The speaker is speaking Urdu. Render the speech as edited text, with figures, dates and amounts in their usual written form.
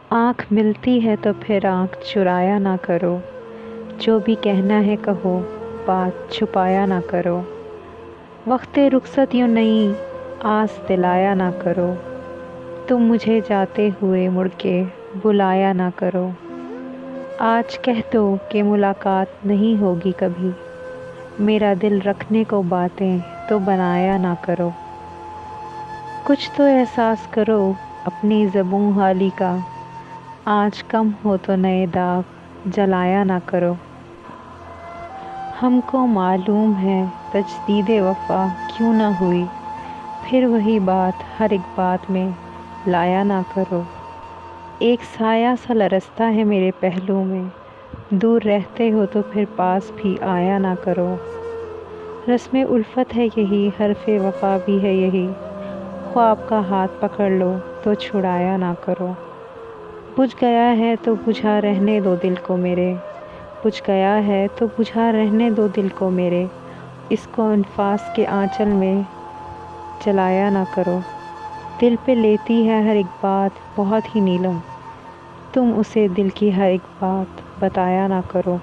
آنکھ ملتی ہے تو پھر آنکھ چرایا نہ کرو، جو بھی کہنا ہے کہو، بات چھپایا نہ کرو۔ وقت رخصت یوں نہیں آس دلایا نہ کرو، تم مجھے جاتے ہوئے مڑ کے بلایا نہ کرو۔ آج کہہ دو کہ ملاقات نہیں ہوگی کبھی، میرا دل رکھنے کو باتیں تو بنایا نہ کرو۔ کچھ تو احساس کرو اپنی زبوں حالی کا، آج کم ہو تو نئے داغ جلایا نہ کرو۔ ہم کو معلوم ہے تجدید وفا کیوں نہ ہوئی، پھر وہی بات ہر ایک بات میں لایا نہ کرو۔ ایک سایہ سا لرزتا ہے میرے پہلو میں، دور رہتے ہو تو پھر پاس بھی آیا نہ کرو۔ رسم الفت ہے یہی، حرف وفا بھی ہے یہی، خواب کا ہاتھ پکڑ لو تو چھڑایا نہ کرو۔ بجھ گیا ہے تو بجھا رہنے دو دل کو میرے، بجھ گیا ہے تو بجھا رہنے دو دل کو میرے، اس کو انفاس کے آنچل میں جلایا نہ کرو۔ دل پہ لیتی ہے ہر ایک بات بہت ہی نیلم، تم اسے دل کی ہر ایک بات بتایا نہ کرو۔